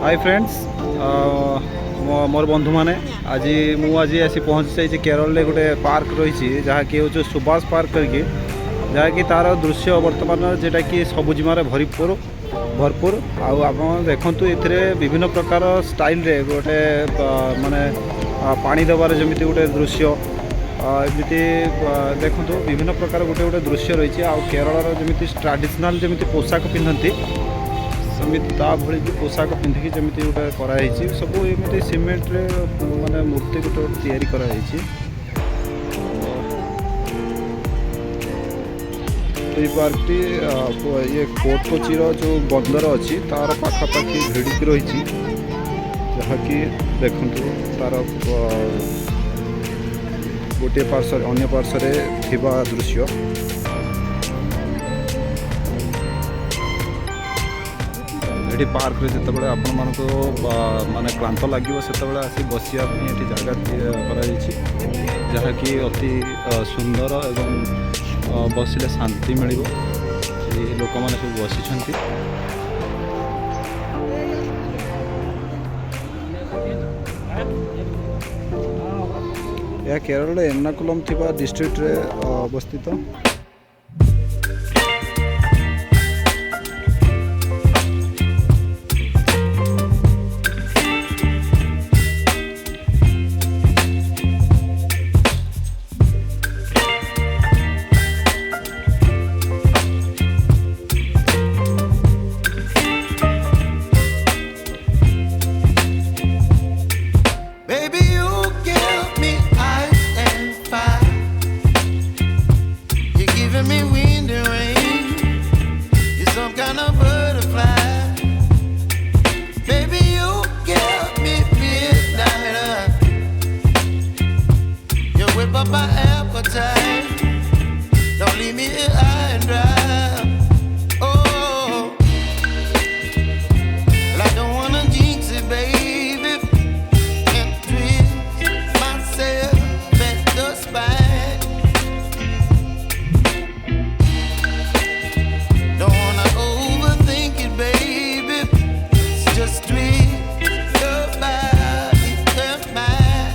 Hi friends मोर बंधु मैंने आज मुझे आसी पहुँची जाइए केरल गोटे पार्क रही जहाँकि हूँ सुबाश पार्क करके जहाँकि तार दृश्य बर्तमान जेटा कि सबुजिमार भरपूर भरपूर आप देखु ये विभिन्न प्रकार स्टाइल रे गोटे माने पानी देवार जमी गोटे दृश्य एमती देखु विभिन्न प्रकार गोटे गोटे दृश्य रही है। केरल जमी ट्राडिशनल जमी पोशाक पिंधती सेमती ता भली भी पोशाक पिंधिकी जमी गोटे कराई सब एमती सीमेंट रे माने मूर्ति गोटे गोटे तैयारी कराई। ये पार्कटी ये कोर्ट कोचीर जो बंदर अच्छी तार पाखापाखि भिड़िकी रही जहाँकि देखु तार गोटे पार्श्व अन्य पार्श्व थिबा दृश्य ये पार्क रे जिते आपण मानक माने क्लांत लगे से आसी बसिया ये जगह कर जहाँकि अति सुंदर एवं बसिले शांति मिल लोक मैंने सब बसी यह केरल एर्नाकुलम थिबा डिस्ट्रिक्ट रे अवस्थित। My appetite, don't leave me here high and dry. Oh, well, I don't wanna jinx it, baby, and twist myself at the spine. Don't wanna overthink it, baby, it's just twist your body and mine.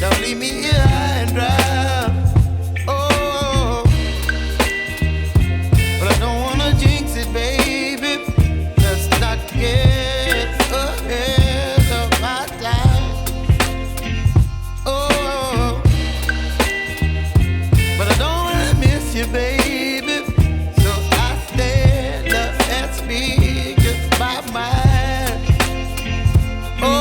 Don't leave me here high and dry. Oh, but I don't wanna jinx it, baby. Let's not get ahead of my time. Oh, but I don't wanna miss you, baby. So I stand up and speak just my mind. Oh.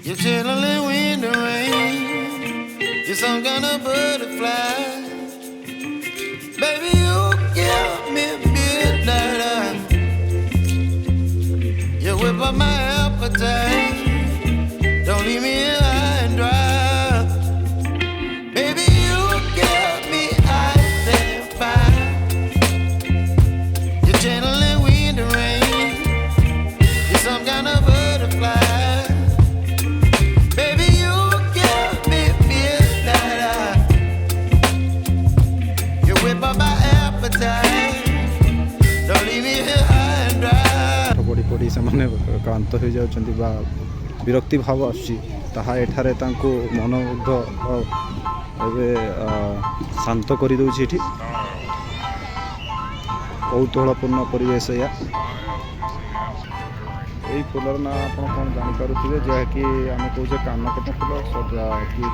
You're chilling in the rain. You're some kind of butterfly. Baby, you give me midnight. You whip up my appetite. Don't leave me here high and dry. Baby, you give me ice and fire. You're channeling wind and rain. You're some kind of butterfly. पड़ी पड़ी से क्लांत हो जाती विरक्ति भाव आसहा एठारे मनमुग्ध शांत कर दौर कौतूहलपूर्ण परिवेश या यही फूलर ना आप कौन जानीपे जहाँकि आम कहे कानपटा फूल सजा कि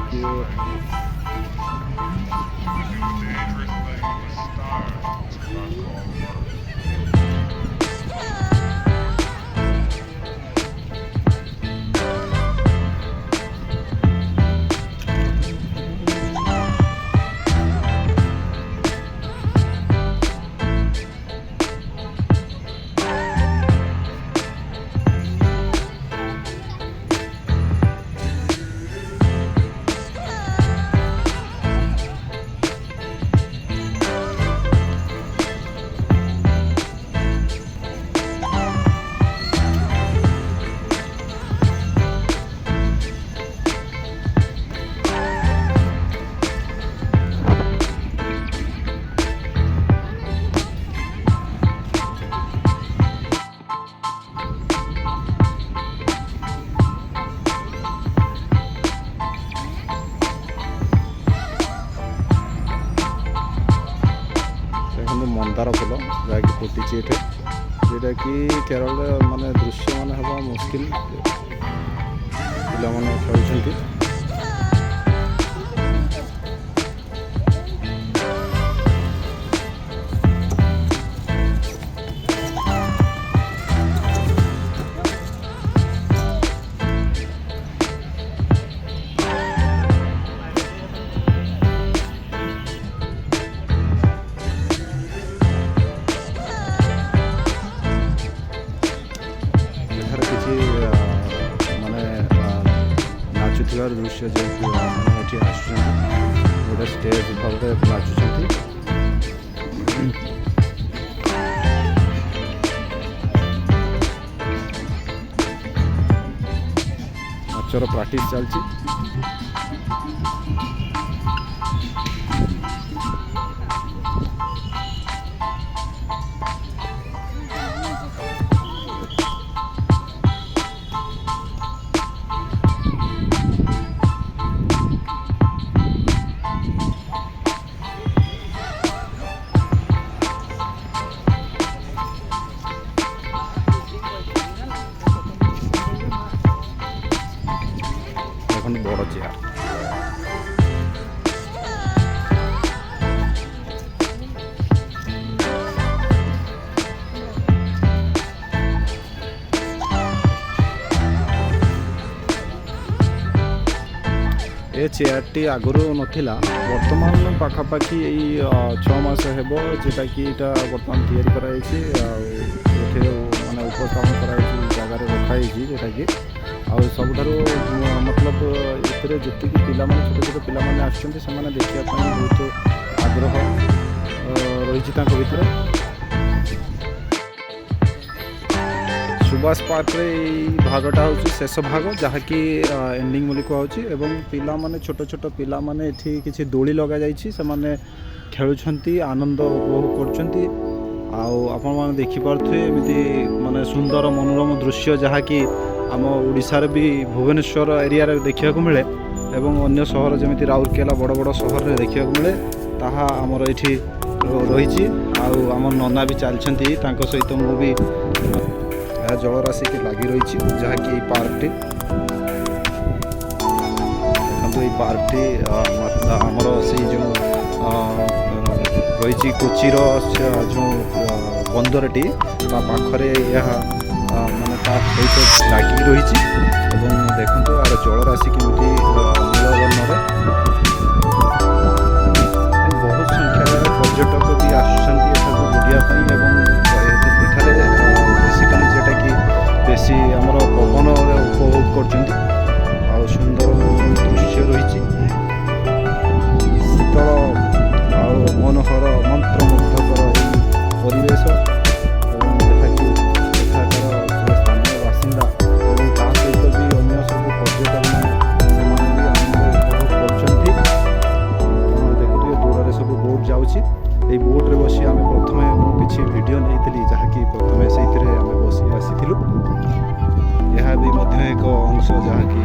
मंदार फुल जहाँकि फुटी ये जोटा कि केरल माने दृश्य मान हवा मुस्किल पिला माने खेलुछंती। माने नाचुथिबार दृश्य जो ये आसुँच गोटे स्टेज भाव नाचुंट नाचर प्रैक्टिस चलती। बड़ चेयर ए चेयरटी आगुरी नाला बर्तमान पाखापाखि 6 मास हेब जोटा कि बर्तमान तैयारी कराई माने उपस्थापन कराई जगार रखाई जोटा कि आउ सबुठारु मतलब ये जी पिला छोट छोट पिला आसुँच से देखा बहुत आग्रह रही भीतर। सुबास पार्क भागटा हूँ शेष भाग जहाँकि एंडिंग बोली कहूँ एवं पिला माने छोट छोट पिला माने एठी किछि दोली लगा जाइछि से माने खेलुछंती आनंद उपभोग करछंती। आपण माने देखि पारथुए एमिति माने सुंदर मनोरम दृश्य जहाँकि आम ओडिशार भी भुवनेश्वर एरिया देखा मिले एवं अन्य सहर जमी राउरकेला बड़ बड़ सहर में देखा मिले ताहा आमर ये रही। आम नना भी चलती सहित मु भी जलराशि के लगी रही जहाँकि पार्कटी देखो ये पार्कटी आमर से जो रही कोचीर जो बंदरटी पाखरे यह माने सहित लगी रही। देखो यार जलराशि केमती नीलवर्णर बहुत संख्यार पर्यटक भी आसुँच बुढ़ापी बेसिकली जोटा कि बेसी आमर पवन उपभोग कर सुंदर दृश्य रही शीतल मनोहर मंत्रमुग्धकर परिवेश ये बोट्रे बसी आम प्रथम किसी वीडियो नहीं जहाँकि प्रथम से बसी आसी यह भी एक अंश जहाँकि